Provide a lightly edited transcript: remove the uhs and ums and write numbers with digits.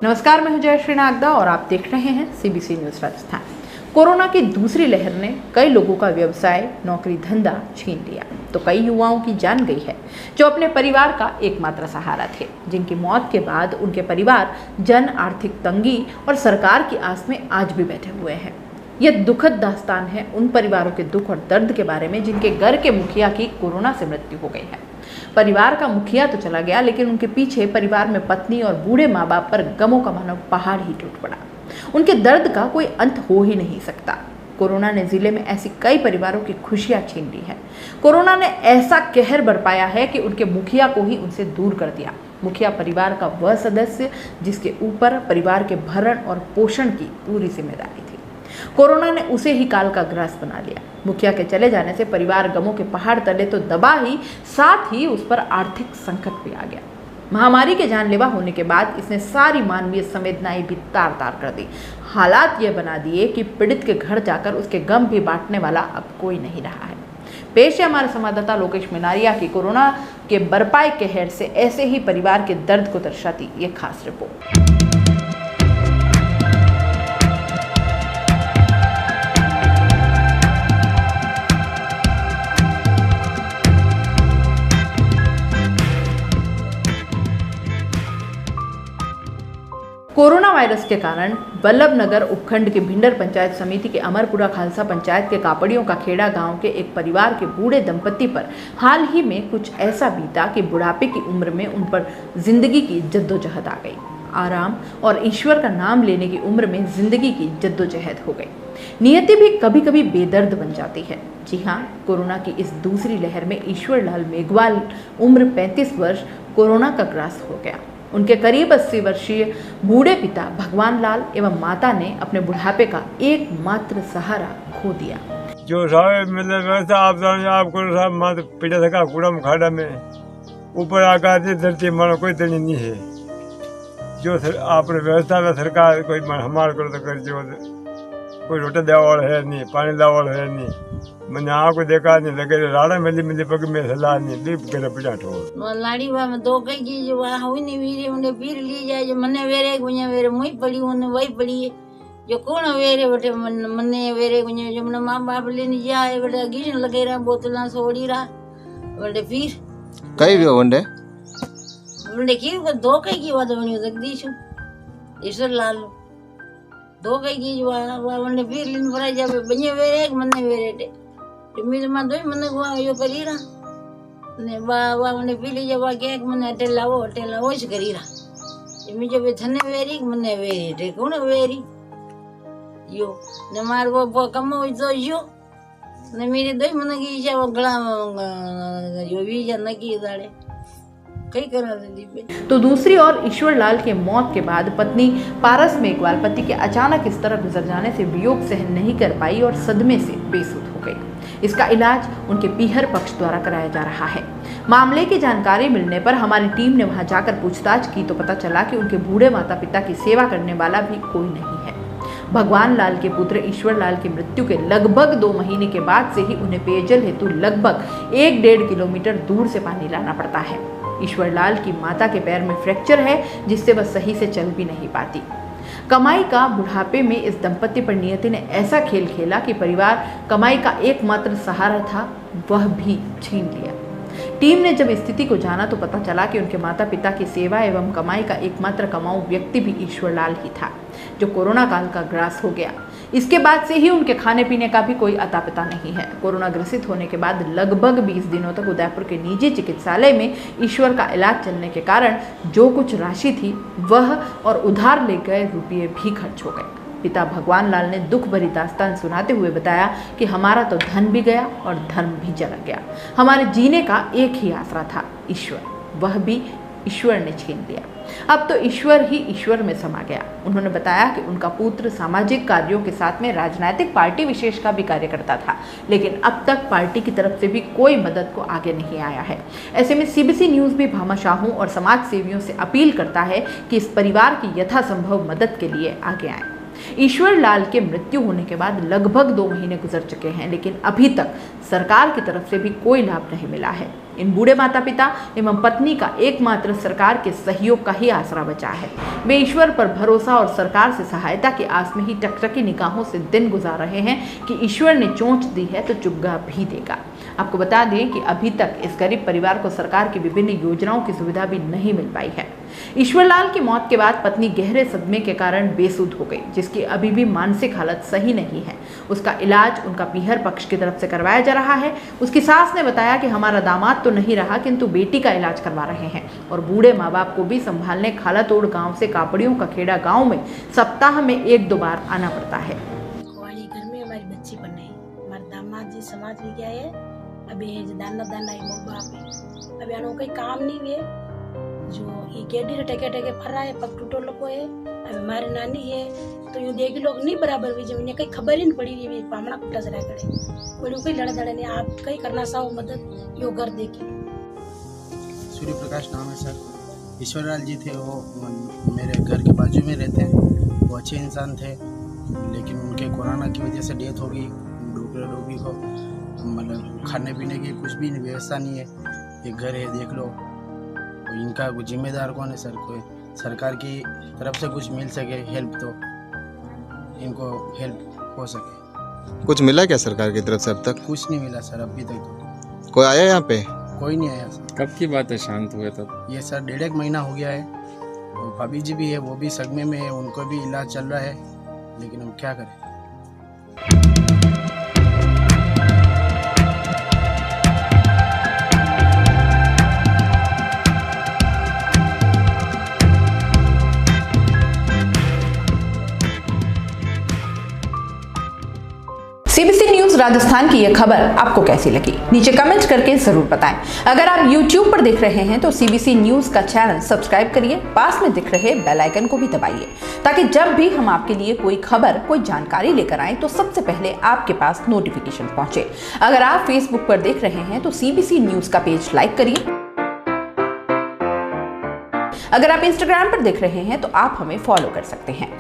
नमस्कार, मैं हूं जयश्री नागदा और आप देख रहे हैं सीबीसी न्यूज राजस्थान। कोरोना की दूसरी लहर ने कई लोगों का व्यवसाय, नौकरी धंधा छीन लिया तो कई युवाओं की जान गई है जो अपने परिवार का एकमात्र सहारा थे, जिनकी मौत के बाद उनके परिवार जन आर्थिक तंगी और सरकार की आस में आज भी बैठे हुए हैं। यह दुखद दास्तान है उन परिवारों के दुख और दर्द के बारे में जिनके घर के मुखिया की कोरोना से मृत्यु हो गई है। परिवार का मुखिया तो चला गया, लेकिन उनके पीछे परिवार में पत्नी और बूढ़े माँ बाप पर गमों का मानो पहाड़ ही टूट पड़ा। उनके दर्द का कोई अंत हो ही नहीं सकता। कोरोना ने जिले में ऐसी कई परिवारों की खुशियां छीन ली है। कोरोना ने ऐसा कहर बरपाया है कि उनके मुखिया को ही उनसे दूर कर दिया। मुखिया परिवार का वह सदस्य जिसके ऊपर परिवार के भरण और पोषण की पूरी जिम्मेदारी थी। कोरोना ने उसे ही काल का ग्रास बना लिया। मुखिया के चले जाने से परिवार गमों के पहाड़ तले तो दबा ही, साथ ही उस पर आर्थिक संकट भी आ गया। महामारी के जानलेवा होने के बाद इसने सारी मानवीय संवेदनाएं भी तार तार कर दी। हालात ये बना दिए कि पीड़ित के घर जाकर उसके गम भी बांटने वाला अब कोई नहीं रहा है। पेश है हमारे संवाददाता लोकेश मिनारिया की कोरोना के बरपाए कहर से ऐसे ही परिवार के दर्द को दर्शाती ये खास रिपोर्ट। कोरोना वायरस के कारण वल्लभनगर उपखंड के भिंडर पंचायत समिति के अमरपुरा खालसा पंचायत के कापड़ियों का खेड़ा गांव के एक परिवार के बूढ़े दंपति पर हाल ही में कुछ ऐसा बीता कि बुढ़ापे की उम्र में उन पर जिंदगी की जद्दोजहद आ गई। आराम और ईश्वर का नाम लेने की उम्र में जिंदगी की जद्दोजहद हो गई। नियति भी कभी कभी बेदर्द बन जाती है। जी हाँ, कोरोना की इस दूसरी लहर में ईश्वर लाल मेघवाल उम्र 35 वर्ष कोरोना का ग्रास हो गया। उनके करीब 80 वर्षीय बूढ़े पिता भगवान लाल एवं माता ने अपने बुढ़ापे का एकमात्र सहारा खो दिया। जो साहब मतलब व्यवस्था आप आपको साहब मात पिटा सका कूड़ा मुखाड़ा में ऊपर आकार से धरती मानो कोई तनी नहीं है। जो आपने व्यवस्था में सरकार कोई हमारे को तो कर जो कोई रोटी देवाल है नहीं, पानी देवाल है नहीं। मैंने आपको देखा नहीं लगे राड़ा मिली पग में सलाह नहीं दीप करे पिटा ठोर लाड़ी वा में दो कई चीज वहां हुई नहीं वीरे उन्हें फिर ली जाए जो मने वेरे गुnya वेरे मुई पड़ी उन्हें वही पड़ी है जो कौन वेरे बटे मने वेरे गुnya जो मने मां बाप लेने जाए बटे गिन लगे रहा बोतला सोड़ी रहा बटे फिर कई भी बटे की दो कई की बात बनी जगदीश ईश्वर लाल दो कई की वा बटे फिर लिन भरा जाए बने वेरे मने वेरे मेरे मां दो मने को यो करी रहा ने वा मने पीली जब के मने अटेला वो ज करी रहा मी जब थने वेरी मने वेरी टे कोन वेरी यो ने मार वो कम हो तो यो ने मेरे दो मने की इच्छा वो गला यो भी जन की दाड़े कई करा दी। तो दूसरी ओर ईश्वर लाल के मौत के बाद पत्नी पारस मेघवाल पति के अचानक इस तरह गुजर जाने से वियोग सहन नहीं कर पाई और सदमे से बेसुध हो गई। इसका इलाज उनके पीहर पक्ष द्वारा कराया जा रहा है। मामले की जानकारी मिलने पर हमारी टीम ने वहां जाकर पूछताछ की तो पता चला कि उनके बूढ़े माता पिता की सेवा करने वाला भी कोई नहीं है। भगवान लाल के पुत्र ईश्वर लाल की मृत्यु के लगभग 2 महीने के बाद से ही उन्हें पेयजल हेतु लगभग 1-1.5 किलोमीटर दूर से पानी लाना पड़ता है। ईश्वर लाल की माता के पैर में फ्रैक्चर है जिससे वह सही से चल भी नहीं पाती। कमाई का बुढ़ापे में इस दंपति पर नियति ने ऐसा खेल खेला कि परिवार कमाई का एकमात्र सहारा था वह भी छीन लिया। टीम ने जब स्थिति को जाना तो पता चला कि उनके माता पिता की सेवा एवं कमाई का एकमात्र कमाऊ व्यक्ति भी ईश्वर लाल ही था, जो कोरोना काल का ग्रास हो गया। इसके बाद से ही उनके खाने पीने का भी कोई अता पता नहीं है। कोरोना ग्रसित होने के बाद लगभग 20 दिनों तक उदयपुर के निजी चिकित्सालय में ईश्वर का इलाज चलने के कारण जो कुछ राशि थी वह और उधार ले गए रुपये भी खर्च हो गए। पिता भगवान लाल ने दुख भरी दास्तान सुनाते हुए बताया कि हमारा तो धन भी गया और धर्म भी जला गया। हमारे जीने का एक ही आसरा था ईश्वर, वह भी ईश्वर ने छीन लिया। अब तो ईश्वर ही ईश्वर में समा गया। उन्होंने बताया कि उनका पुत्र सामाजिक कार्यों के साथ में राजनीतिक पार्टी विशेष का भी कार्य करता था, लेकिन अब तक पार्टी की तरफ से भी कोई मदद को आगे नहीं आया है। ऐसे में सीबीसी न्यूज भी भामाशाहों और समाज सेवियों से अपील करता है कि इस परिवार की यथासंभव मदद के लिए आगे आएं। ईश्वर लाल के मृत्यु होने के बाद लगभग 2 महीने गुजर चुके हैं, लेकिन अभी तक सरकार की तरफ से भी कोई लाभ नहीं मिला है। इन बूढ़े माता पिता एवं पत्नी का एकमात्र सरकार के सहयोग का ही आसरा बचा है। वे ईश्वर पर भरोसा और सरकार से सहायता की आस में ही टकटकी निगाहों से दिन गुजार रहे हैं कि ईश्वर ने चोंच दी है तो चुग्गा भी देगा। आपको बता दें कि अभी तक इस गरीब परिवार को सरकार की विभिन्न योजनाओं की सुविधा भी नहीं मिल पाई है। ईश्वरलाल की मौत के बाद पत्नी गहरे सदमे के कारण बेसुध हो गई, जिसकी अभी भी मानसिक हालत सही नहीं है। उसका इलाज उनका पीहर पक्ष की तरफ से करवाया जा रहा है। उसकी सास ने बताया कि हमारा दामाद तो नहीं रहा, किंतु बेटी का इलाज करवा रहे हैं और बूढ़े माँ बाप को भी संभालने खालातोड़ गांव से कापड़ियों का खेड़ा गांव में सप्ताह में 1-2 बार आना पड़ता है। घर में हमारी बच्ची पर नहीं, हमारे दामाद जी समाज में क्या है, अभी दाना बाप है, अभी आनो कोई काम नहीं हुए, जो ये गेडी टेके टेके फर रहा है, पग टूटो लोगो है। अभी हमारी नानी है तो यूँ देख लोग नहीं बराबर हुई, जब इन्हें कहीं खबर ही नहीं पड़ी हुई पामड़ा कुटा जरा करे बोले कोई लड़ा धड़ा नहीं, आप कहीं करना चाहो मदद यो कर देखी। सूर्य प्रकाश नाम है सर। ईश्वरलाल जी थे, वो मेरे घर के बाजू में रहते हैं। वो अच्छे इंसान थे, लेकिन उनके कोरोना की वजह से डेथ हो गई। रोगी को मतलब खाने पीने की कुछ भी व्यवस्था नहीं है। एक घर है, देख लो। तो इनका जिम्मेदार कौन है सर? कोई सरकार की तरफ से कुछ मिल सके हेल्प, तो इनको हेल्प हो सके। कुछ मिला क्या सरकार की तरफ से अब तक? कुछ नहीं मिला सर अभी तक। तो कोई आया यहाँ पे? कोई नहीं आया सर। कब की बात है शांत हुए तब? ये सर 1.5 महीना हो गया है। और भाभी जी भी है, वो भी सदमे में है, उनको भी इलाज चल रहा है, लेकिन हम क्या करें। सीबीसी न्यूज राजस्थान की यह खबर आपको कैसी लगी, नीचे कमेंट करके जरूर बताएं। अगर आप YouTube पर देख रहे हैं तो सीबीसी न्यूज का चैनल सब्सक्राइब करिए, पास में दिख रहे बेल आइकन को भी दबाइए, ताकि जब भी हम आपके लिए कोई खबर, कोई जानकारी लेकर आए तो सबसे पहले आपके पास नोटिफिकेशन पहुंचे। अगर आप Facebook पर देख रहे हैं तो सीबीसी न्यूज का पेज लाइक करिए। अगर आप Instagram पर देख रहे हैं तो आप हमें फॉलो कर सकते हैं।